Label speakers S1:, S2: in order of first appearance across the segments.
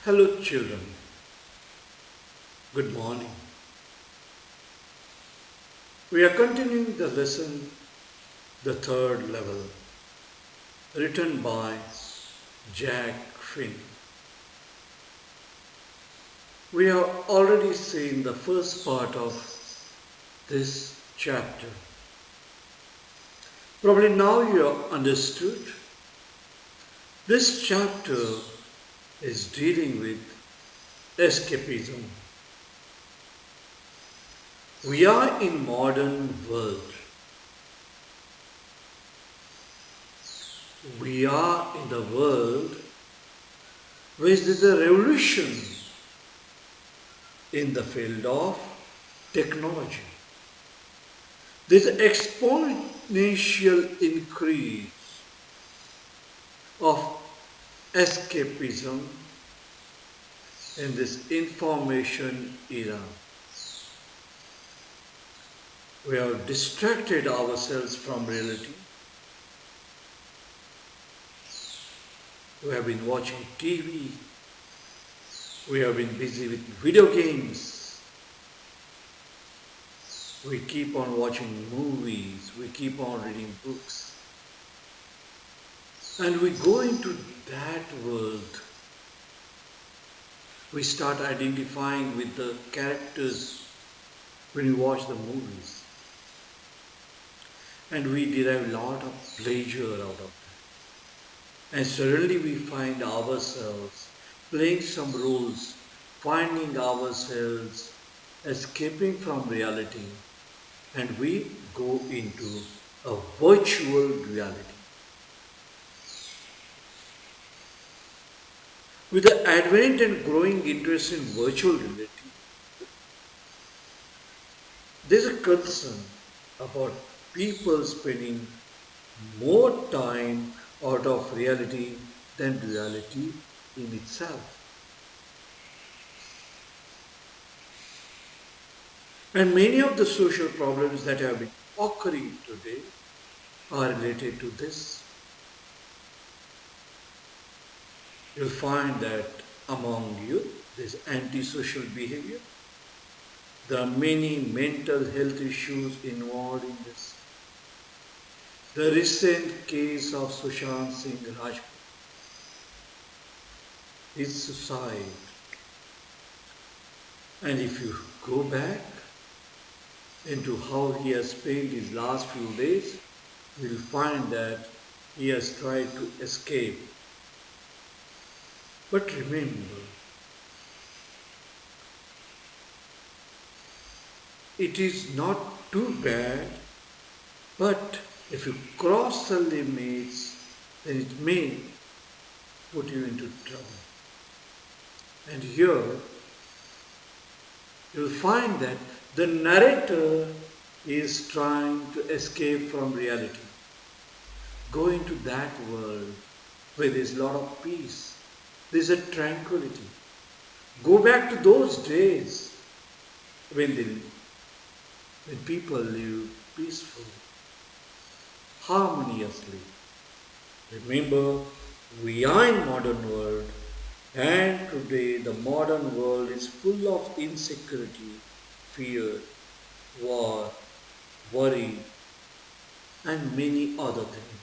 S1: Hello, children. Good morning. We are continuing the lesson, the third level, written by Jack Finn. We have already seen the first part of this chapter. Probably now you have understood. This chapter is dealing with escapism. We are in modern world. We are in the world where there is a revolution in the field of technology. There is an exponential increase of escapism in this information era. We have distracted ourselves from reality. We have been watching TV. We have been busy with video games. We keep on watching movies. We keep on reading books. And we go into that world. We start identifying with the characters when we watch the movies. And we derive a lot of pleasure out of that. And suddenly we find ourselves playing some roles, finding ourselves escaping from reality, and we go into a virtual reality. With the advent and growing interest in virtual reality, there is a concern about people spending more time out of reality than reality in itself. And many of the social problems that have been occurring today are related to this. You'll find that among you there is antisocial behavior. There are many mental health issues involved in this. The recent case of Sushant Singh Rajput, his suicide. And if you go back into how he has spent his last few days, you will find that he has tried to escape. But remember, it is not too bad, but if you cross the limits, then it may put you into trouble. And here, you will find that the narrator is trying to escape from reality, go into that world where there is a lot of peace, there is a tranquility. Go back to those days when people live peacefully, harmoniously. Remember, we are in modern world, and today the modern world is full of insecurity, fear, war, worry, and many other things.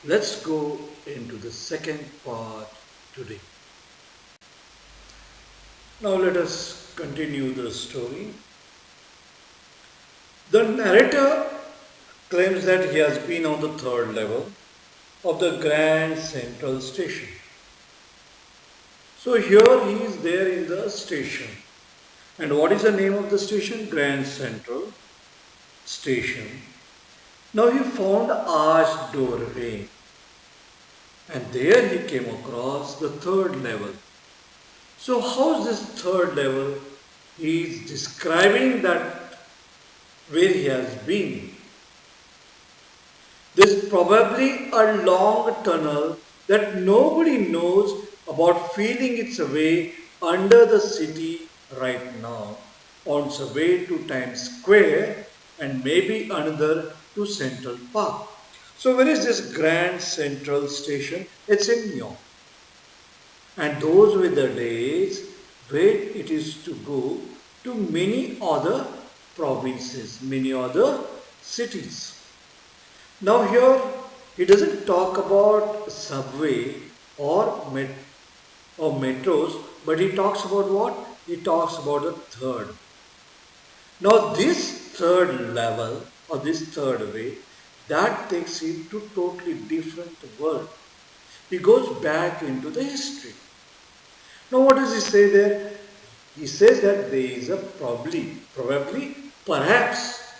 S1: Let's go into the second part today. Now let us continue the story. The narrator claims that he has been on the third level of the Grand Central Station. So here he is there in the station. And what is the name of the station? Grand Central Station. Now he found an arched doorway. And there he came across the third level. So how is this third level? He is describing that where he has been. There's probably a long tunnel that nobody knows about, feeling its way under the city right now, on its way to Times Square and maybe another to Central Park. So where is this Grand Central Station? It's in New York. And those were the days when it is to go to many other provinces, many other cities. Now here he doesn't talk about subway or metros, but he talks about what? He talks about the third. Now this third level or this third way, that takes him to totally different world. He goes back into the history. Now what does he say there? He says that there is a probably, perhaps.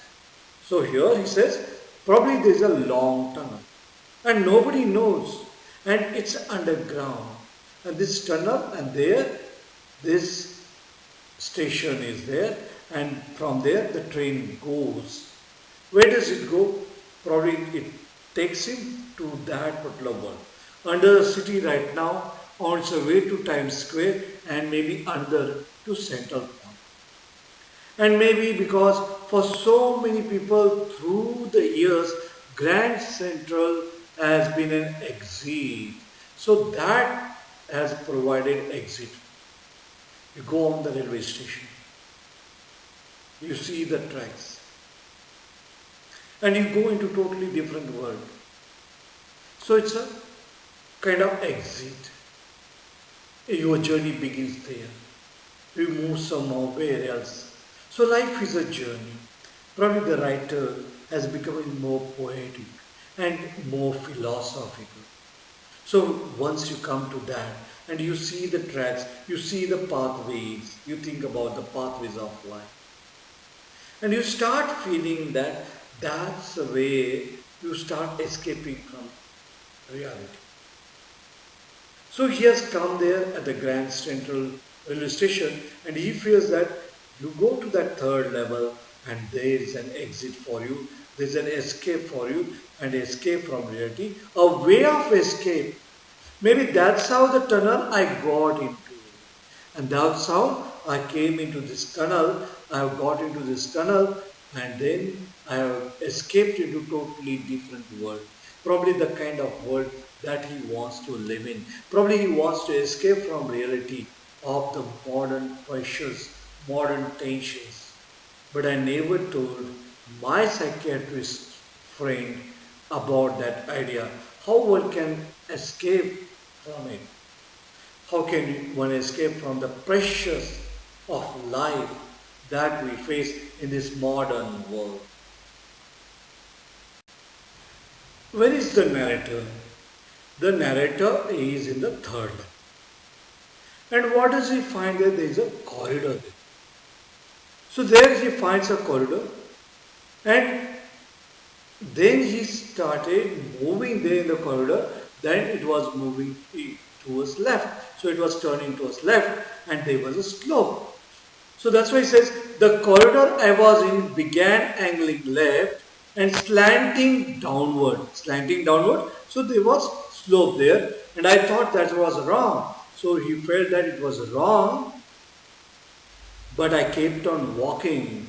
S1: So here he says, probably there is a long tunnel and nobody knows and it's underground. And this tunnel and there, this station is there and from there the train goes. Where does it go? Probably it takes him to that particular world. Under the city right now, on its way to Times Square and maybe another to Central Park. And maybe because for so many people through the years, Grand Central has been an exit. So that has provided exit. You go on the railway station, you see the tracks, and you go into totally different world. So it's a kind of exit. Your journey begins there. You move somewhere else. So life is a journey. Probably the writer has become more poetic and more philosophical. So once you come to that and you see the tracks, you see the pathways, you think about the pathways of life. And you start feeling that that's the way you start escaping from reality. So he has come there at the Grand Central railway station and he feels that you go to that third level and there is an exit for you, there is an escape for you and escape from reality, a way of escape. Maybe that's how the tunnel I got into. And that's how I came into this tunnel, I have got into this tunnel and then I have escaped into totally different world. Probably the kind of world that he wants to live in. Probably he wants to escape from reality of the modern pressures, modern tensions. But I never told my psychiatrist friend about that idea. How one can escape from it? How can one escape from the pressures of life that we face in this modern world? Where is the narrator? The narrator is in the third. And what does he find there? There is a corridor there. So there he finds a corridor and then he started moving there in the corridor. Then it was moving towards left. So it was turning towards left and there was a slope. So that's why he says, the corridor I was in began angling left and slanting downward. Slanting downward. So there was slope there and I thought that was wrong. So he felt that it was wrong, but I kept on walking.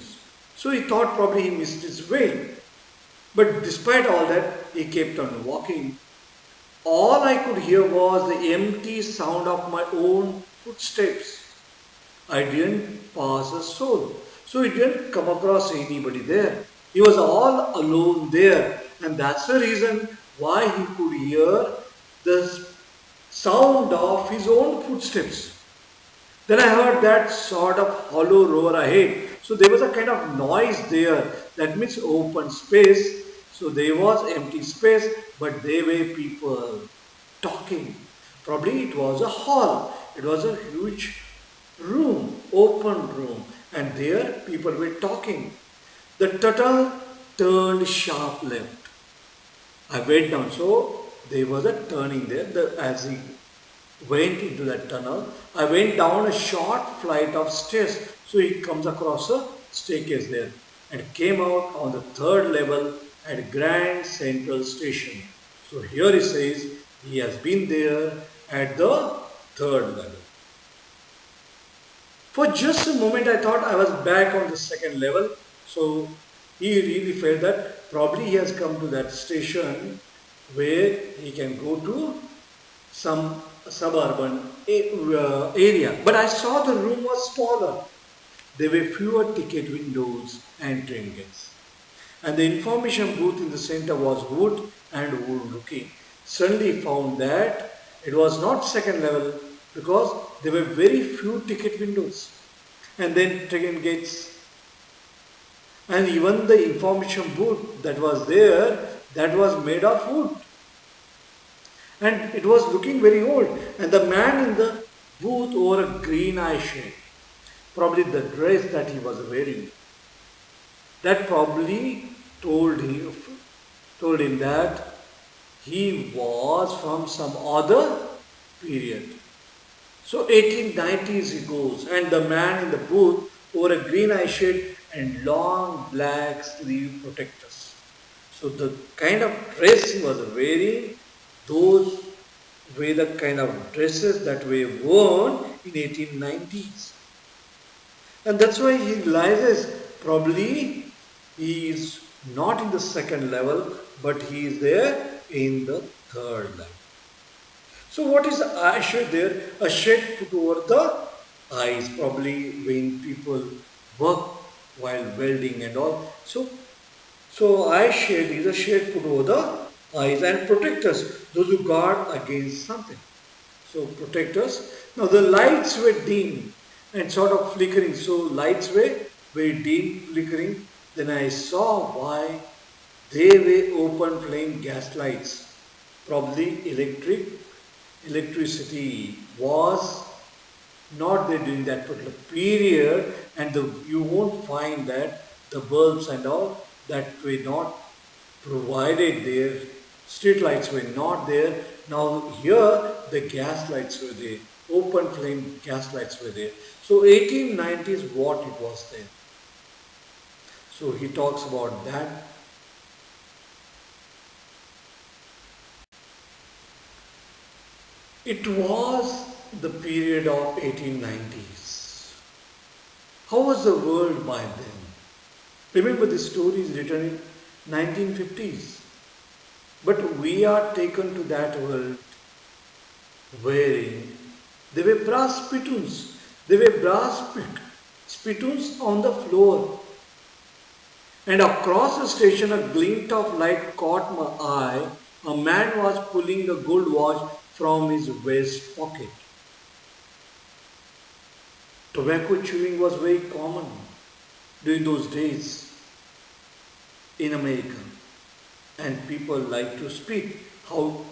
S1: So he thought probably he missed his way. But despite all that, he kept on walking. All I could hear was the empty sound of my own footsteps. I didn't pass a soul. So he didn't come across anybody there. He was all alone there. And that's the reason why he could hear the sound of his own footsteps. Then I heard that sort of hollow roar ahead. So there was a kind of noise there. That means open space. So there was empty space, but there were people talking. Probably it was a hall. It was a huge room, open room. And there people were talking. The tunnel turned sharp left. I went down. So there was a turning there. As he went into that tunnel, I went down a short flight of stairs. So he comes across a staircase there and came out on the third level at Grand Central Station. So here he says he has been there at the third level. For just a moment I thought I was back on the second level. So he really felt that probably he has come to that station where he can go to some suburban area, but I saw the room was smaller. There were fewer ticket windows and trinkets. And the information booth in the center was wood and wood looking. Suddenly found that it was not second level because there were very few ticket windows and then ticket gates. And even the information booth that was there, that was made of wood. And it was looking very old. And the man in the booth wore a green eye shade, probably the dress that he was wearing. That probably told him that he was from some other period. So 1890s he goes, and the man in the booth wore a green eye shade and long black sleeve protectors. So the kind of dress he was wearing, those were the kind of dresses that were worn in 1890s. And that's why he realizes probably he is not in the second level, but he is there in the third level. So what is the eye shade there? A shade put over the eyes, probably when people work while welding and all. So eye shade is a shade put over the eyes and protectors, those who guard against something. So protectors. Now the lights were dim and sort of flickering. So lights were very dim, flickering. Then I saw why they were open flame gas lights. Probably electricity was not there during that particular period, and you won't find that the bulbs and all that were not provided there. Street lights were not there. Now here the gas lights were there. Open flame gas lights were there. So 1890s what it was then. So he talks about that. It was the period of 1890s. How was the world by then? Remember, this story is written in 1950s. But we are taken to that world wherein there were brass spittoons. There were brass spittoons on the floor. And across the station, a glint of light caught my eye. A man was pulling a gold watch from his waist pocket. Tobacco chewing was very common during those days in America. And people like to spit. How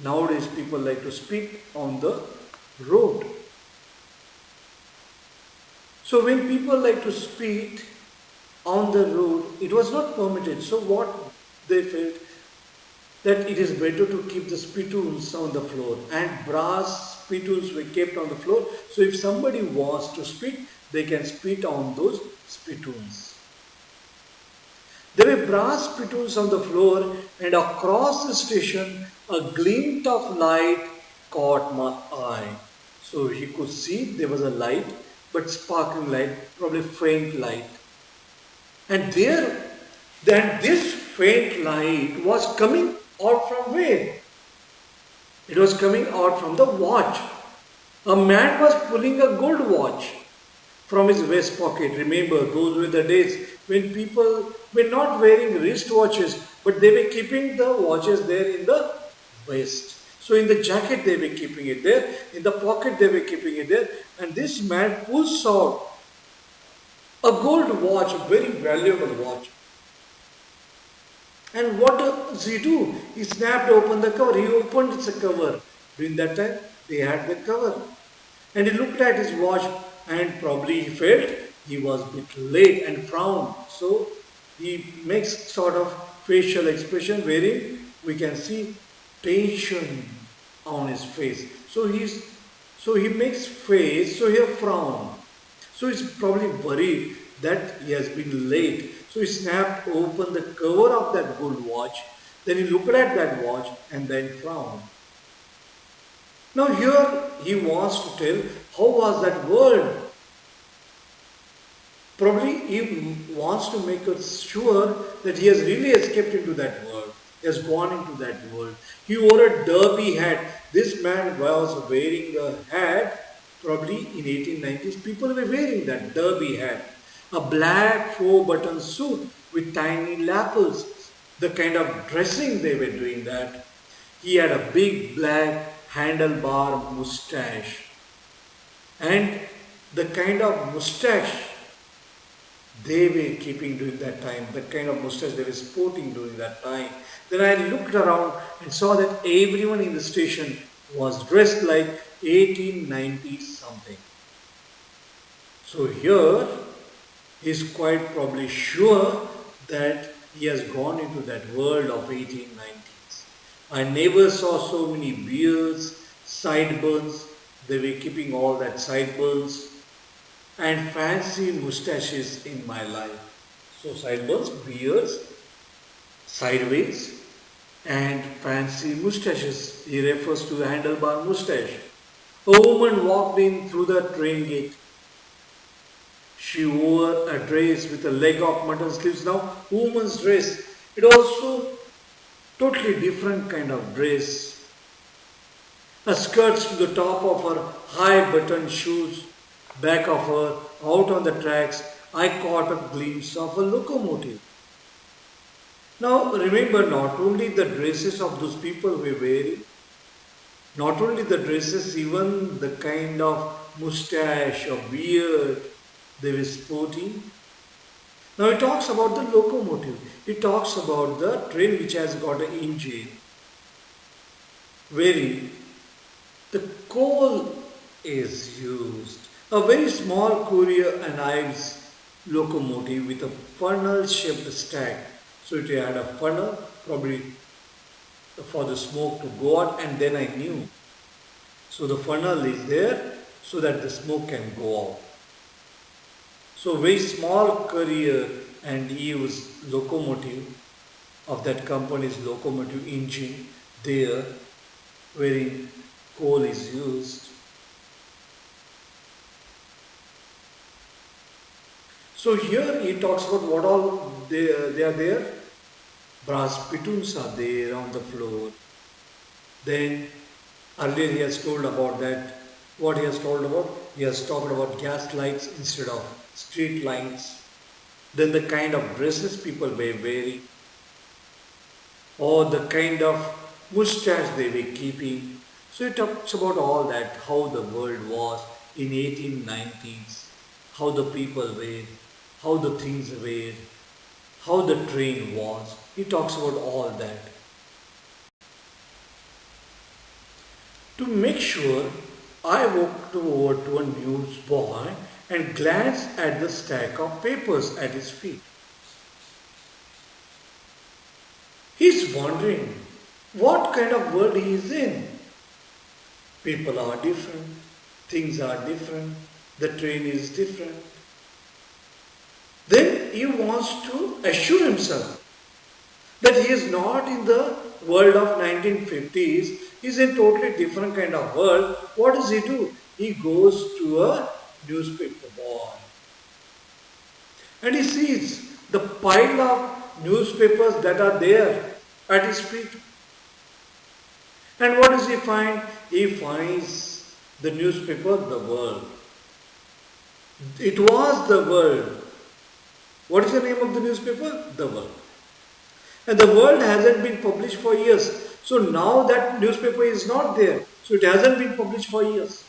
S1: nowadays people like to spit on the road. So when people like to spit on the road, it was not permitted. So what they felt, that it is better to keep the spittoons on the floor, and brass spittoons were kept on the floor. So if somebody wants to spit, they can spit on those spittoons. There were brass spittoons on the floor, and across the station a glint of light caught my eye. So he could see there was a light, but sparkling light, probably faint light. And then this faint light was coming out from where? It was coming out from the watch. A man was pulling a gold watch from his vest pocket. Remember, those were the days when people were not wearing wristwatches, but they were keeping the watches there in the vest. So in the jacket they were keeping it there, in the pocket they were keeping it there, and this man pulls out a gold watch, a very valuable watch. And what does he do? He snapped open the cover. He opened the cover. During that time, they had the cover. And he looked at his watch, and probably he felt he was a bit late and frowned. So he makes sort of facial expression wherein we can see tension on his face. So he makes face, so he frown. So he's probably worried that he has been late. So he snapped open the cover of that gold watch. Then he looked at that watch and then frowned. Now here he wants to tell how was that world. Probably he wants to make us sure that he has really escaped into that world. He has gone into that world. He wore a derby hat. This man was wearing a hat, probably in 1890s. People were wearing that derby hat. A black four-button suit with tiny lapels. The kind of dressing they were doing that. He had a big black handlebar mustache. And the kind of mustache they were keeping during that time, the kind of mustache they were sporting during that time. Then I looked around and saw that everyone in the station was dressed like 1890 something. So here he is quite probably sure that he has gone into that world of 1890s. I never saw so many beards, sideburns. They were keeping all that sideburns and fancy mustaches in my life. So sideburns, beards, sideways, and fancy mustaches. He refers to the handlebar mustache. A woman walked in through the train gate. She wore a dress with a leg of mutton sleeves. Now, woman's dress. It also totally different kind of dress. A skirts to the top of her high button shoes. Back of her, out on the tracks, I caught a glimpse of a locomotive. Now remember, not only the dresses of those people were wearing, not only the dresses, even the kind of mustache or beard they were sporting. Now it talks about the locomotive. It talks about the train which has got an engine, wherein the coal is used. A very small Courier and Ives locomotive with a funnel-shaped stack. So it had a funnel, probably for the smoke to go out, and then I knew. So the funnel is there so that the smoke can go out. So very small Courier and Ives locomotive of that company's locomotive engine there, wherein coal is used. So here he talks about what all they are there. Brass spittoons are there on the floor. Then earlier he has told about that. What he has told about? He has talked about gas lights instead of street lights. Then the kind of dresses people were wearing, or the kind of mustache they were keeping. So he talks about all that, how the world was in 1890s, how the people were, how the things were, how the train was. He talks about all that. To make sure, I walked over to a newsboy and glanced at the stack of papers at his feet. He's wondering what kind of world he is in. People are different, things are different, the train is different. Then he wants to assure himself that he is not in the world of 1950s. He is in a totally different kind of world. What does he do? He goes to a newspaper boy. And he sees the pile of newspapers that are there at his feet. And what does he find? He finds the newspaper, The World. It was The World. What is the name of the newspaper? The World. And The World hasn't been published for years. So now that newspaper is not there. So it hasn't been published for years.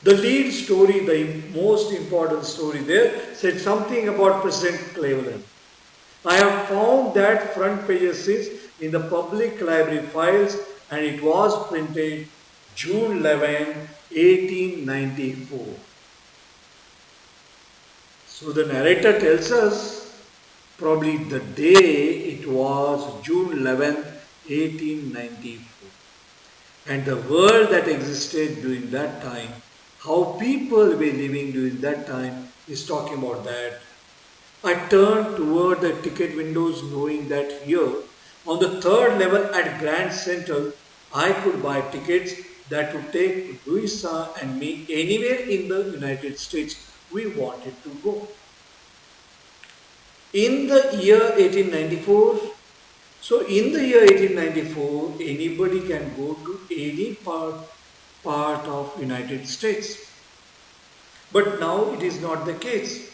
S1: The lead story, the most important story there, said something about President Cleveland. I have found that front page since in the public library files, and it was printed June 11, 1894. So the narrator tells us probably the day it was June 11, 1894. And the world that existed during that time, how people were living during that time, is talking about that. I turned toward the ticket windows knowing that here, on the third level at Grand Central, I could buy tickets that would take Louisa and me anywhere in the United States we wanted to go. In the year 1894, So in the year 1894, anybody can go to any part of United States. But now it is not the case.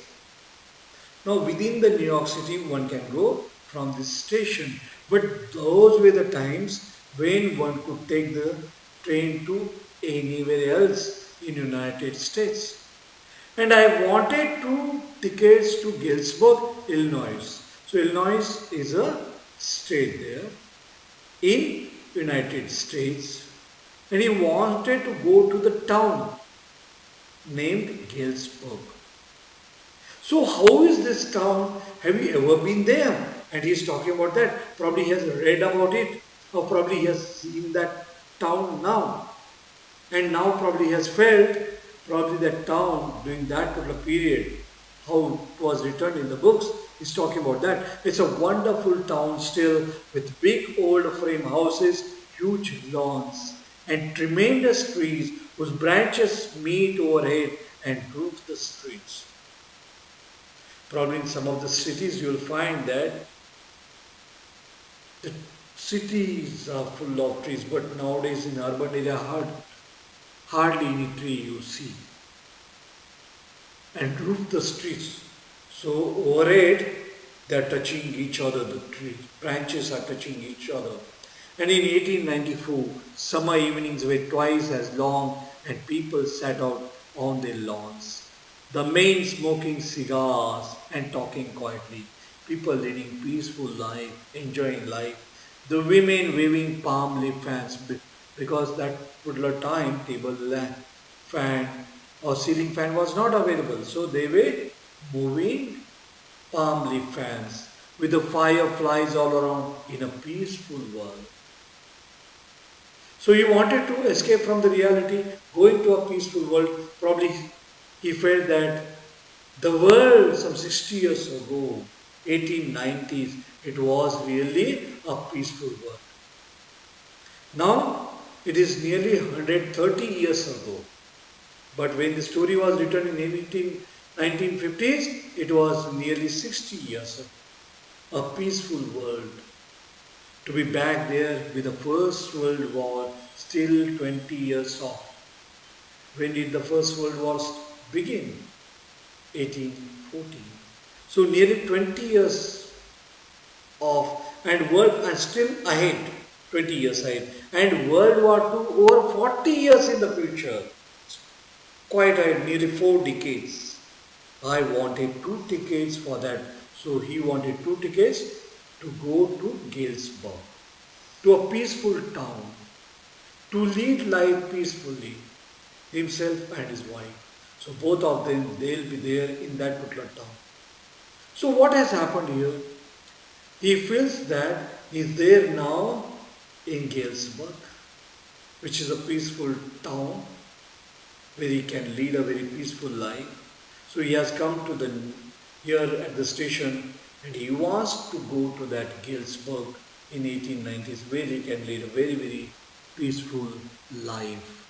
S1: Now within the New York City, one can go from this station. But those were the times when one could take the train to anywhere else in United States. And I wanted two tickets to Galesburg, Illinois. So Illinois is a state there in United States, and he wanted to go to the town named Galesburg. So how is this town? Have you ever been there? And he's talking about that. Probably he has read about it, or probably he has seen that town now. And now probably he has felt probably that town during that particular period, how it was written in the books. He's talking about that. It's a wonderful town still with big old frame houses, huge lawns, and tremendous trees whose branches meet overhead and roof the streets. Probably in some of the cities you will find that the cities are full of trees, but nowadays in urban area hardly any tree you see. And roof the streets. So overhead they are touching each other, the tree branches are touching each other. And in 1894, summer evenings were twice as long and people sat out on their lawns. The men smoking cigars and talking quietly. People leading peaceful life, enjoying life. The women waving palm leaf fans because that particular time table lamp, fan or ceiling fan was not available. So they were moving palm leaf fans with the fireflies all around in a peaceful world. So he wanted to escape from the reality, going to a peaceful world. Probably he felt that the world some 60 years ago, 1890s, it was really a peaceful world. Now it is nearly 130 years ago. But when the story was written in 1950s, it was nearly 60 years ago. A peaceful world. To be back there with the First World War still 20 years off. When did the First World War begin? 1814. So nearly 20 years off and world and still ahead, 20 years ahead. And World War II over 40 years in the future. Quite ahead, nearly 4 decades. I wanted 2 tickets for that. So he wanted 2 tickets to go to Galesburg, to a peaceful town, to lead life peacefully, himself and his wife. So both of them, they'll be there in that particular town. So what has happened here? He feels that he's there now in Galesburg, which is a peaceful town where he can lead a very peaceful life. So he has come to the here at the station and he wants to go to that Galesburg in 1890s where he can lead a very, very peaceful life.